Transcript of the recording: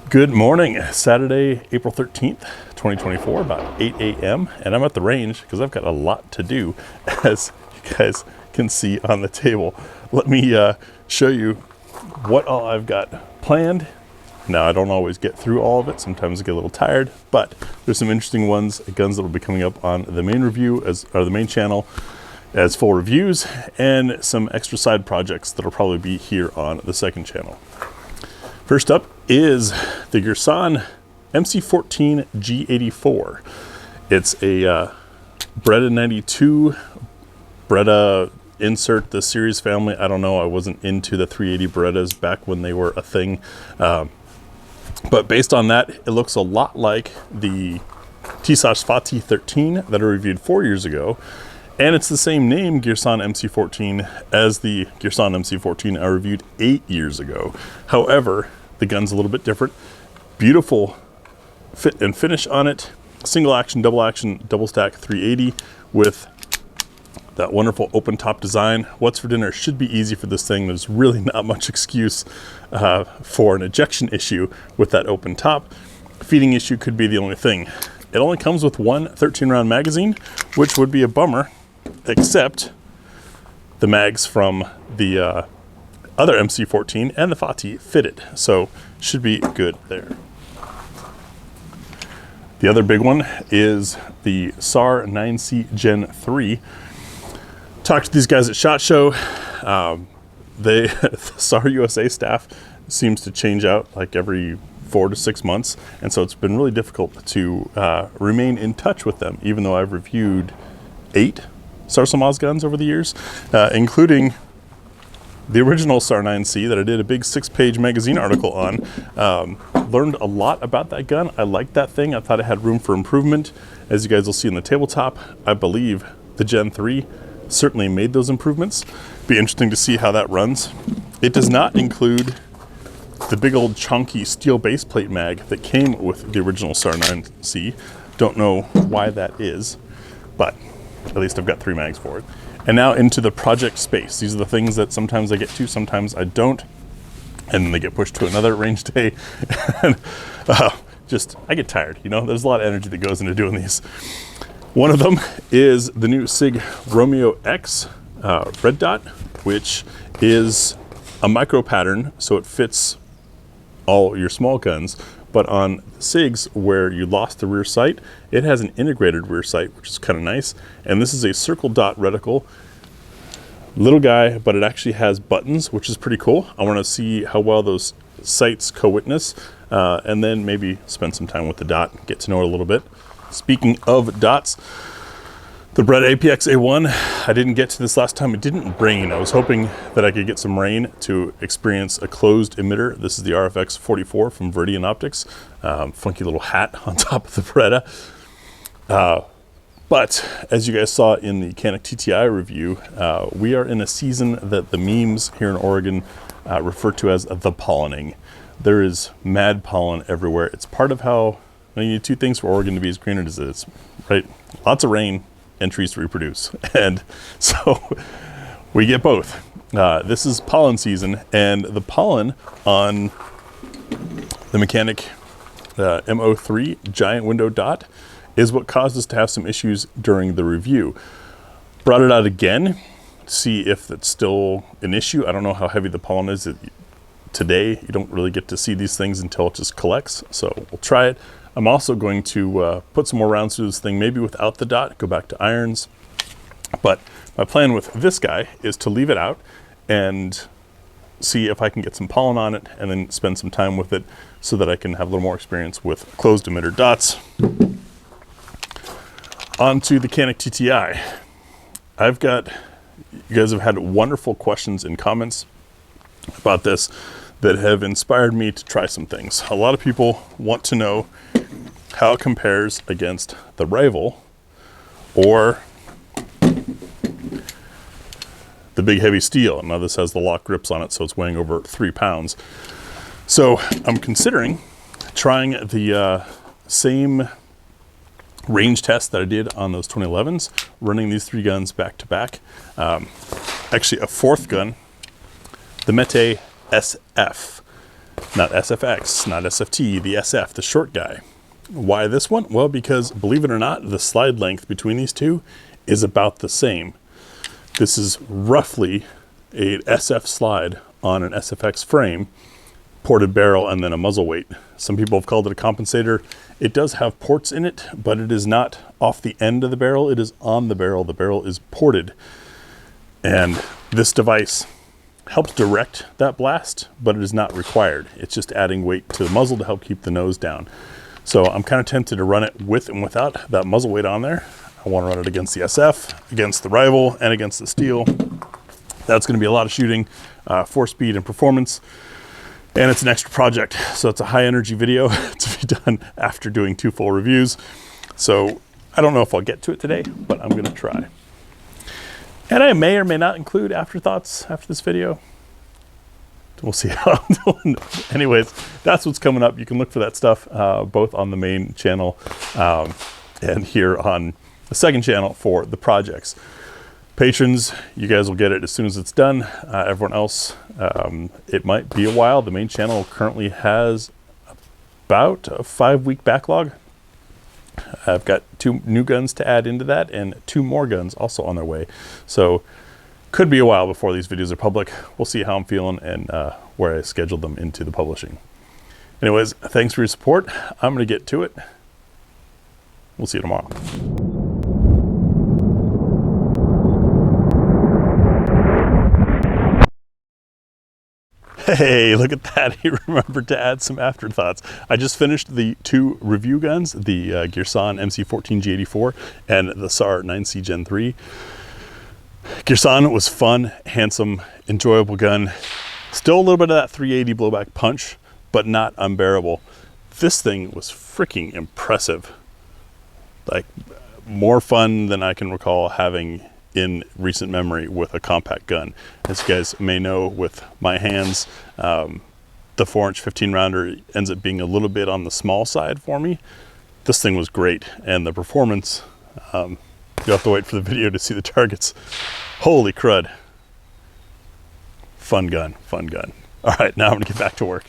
Good morning, Saturday, April 13th, 2024, about 8 a.m. And I'm at the range because I've got a lot to do, as you guys can see on the table. Let me show you what all I've got planned. Now, I don't always get through all of it. Sometimes I get a little tired, but there's some interesting guns that will be coming up on the main review, or the main channel, as full reviews, and some extra side projects that'll probably be here on the second channel. First up is the Girsan MC14G84. It's a Beretta 92 Beretta insert the series family. I don't know, I wasn't into the 380 Berettas back when they were a thing. But based on that, it looks a lot like the T/FATI 13 that I reviewed 4 years ago. And it's the same name, Girsan MC14, as the Girsan MC14 I reviewed 8 years ago. However, the gun's a little bit different. Beautiful fit and finish on it. Single action, double stack 380 with that wonderful open top design. What's for dinner should be easy for this thing. There's really not much excuse for an ejection issue with that open top. Feeding issue could be the only thing. It only comes with one 13-round magazine, which would be a bummer, except the mags from the other MC14 and the FATI fitted, so should be good there. The other big one is the SAR 9C Gen 3. Talked to these guys at SHOT Show. The SAR USA staff seems to change out like every 4 to 6 months, and so it's been really difficult to remain in touch with them, even though I've reviewed 8 SAR Samaz guns over the years, including the original SAR 9C that I did a big 6-page magazine article on. Learned a lot about that gun. I liked that thing. I thought it had room for improvement. As you guys will see in the tabletop, I believe the Gen 3 certainly made those improvements. Be interesting to see how that runs. It does not include the big old chunky steel base plate mag that came with the original SAR 9C. Don't know why that is, but at least I've got 3 mags for it. And now into the project space. These are the things that sometimes I get to, sometimes I don't, and then they get pushed to another range day. And I get tired, you know? There's a lot of energy that goes into doing these. One of them is the new Sig Romeo X red dot, which is a micro pattern, so it fits all your small guns. But on SIGs, where you lost the rear sight, it has an integrated rear sight, which is kind of nice. And this is a circle dot reticle. Little guy, but it actually has buttons, which is pretty cool. I want to see how well those sights co-witness, and then maybe spend some time with the dot, get to know it a little bit. Speaking of dots, the Beretta APX-A1, I didn't get to this last time. It didn't rain. I was hoping that I could get some rain to experience a closed emitter. This is the RFX 44 from Viridian Optics. Funky little hat on top of the Beretta. But as you guys saw in the Canik TTI review, we are in a season that the memes here in Oregon refer to as the pollinating. There is mad pollen everywhere. It's part of how you need 2 things for Oregon to be as green as it is, right? Lots of rain and trees to reproduce. And so we get both. This is pollen season, and the pollen on the Mechanic MO3 giant window dot is what caused us to have some issues during the review. Brought it out again to see if it's still an issue. I don't know how heavy the pollen is. Today, you don't really get to see these things until it just collects, so we'll try it. I'm also going to put some more rounds through this thing, maybe without the dot, go back to irons. But my plan with this guy is to leave it out and see if I can get some pollen on it, and then spend some time with it so that I can have a little more experience with closed emitter dots. On to the Canik TTI. You guys have had wonderful questions and comments about this that have inspired me to try some things. A lot of people want to know how it compares against the rival or the big heavy steel. Now this has the lock grips on it, so it's weighing over 3 pounds. So I'm considering trying the same range test that I did on those 2011s, running these 3 guns back to back. Actually a 4th gun, the Mete SF. Not SFX, not SFT, the SF, the short guy. Why this one? Well, because believe it or not, the slide length between these two is about the same. This is roughly a SF slide on an SFX frame, ported barrel, and then a muzzle weight. Some people have called it a compensator. It does have ports in it, but it is not off the end of the barrel. It is on the barrel. The barrel is ported. And this device helps direct that blast, but it is not required. It's just adding weight to the muzzle to help keep the nose down. So I'm kind of tempted to run it with and without that muzzle weight on there. I want to run it against the SF, against the Rival, and against the Steel. That's going to be a lot of shooting for speed and performance. And it's an extra project. So it's a high energy video to be done after doing 2 full reviews. So I don't know if I'll get to it today, but I'm going to try. And I may or may not include afterthoughts after this video. We'll see how I'm doing. Anyways, that's what's coming up. You can look for that stuff both on the main channel and here on the second channel for the projects. Patrons, you guys will get it as soon as it's done. Everyone else, it might be a while. The main channel currently has about a 5-week backlog. I've got 2 new guns to add into that and 2 more guns also on their way. So could be a while before these videos are public. We'll see how I'm feeling and where I scheduled them into the publishing. Anyways, thanks for your support. I'm going to get to it. We'll see you tomorrow. Hey, look at that. He remembered to add some afterthoughts. I just finished the 2 review guns, the Girsan MC14G84 and the SAR 9C Gen 3. Girsan was fun, handsome, enjoyable gun. Still a little bit of that 380 blowback punch, but not unbearable. This thing was freaking impressive. Like, more fun than I can recall having in recent memory with a compact gun. As you guys may know, with my hands, the 4-inch 15 rounder ends up being a little bit on the small side for me. This thing was great, and the performance, you'll have to wait for the video to see the targets. Holy crud. Fun gun, fun gun. All right, now I'm gonna get back to work.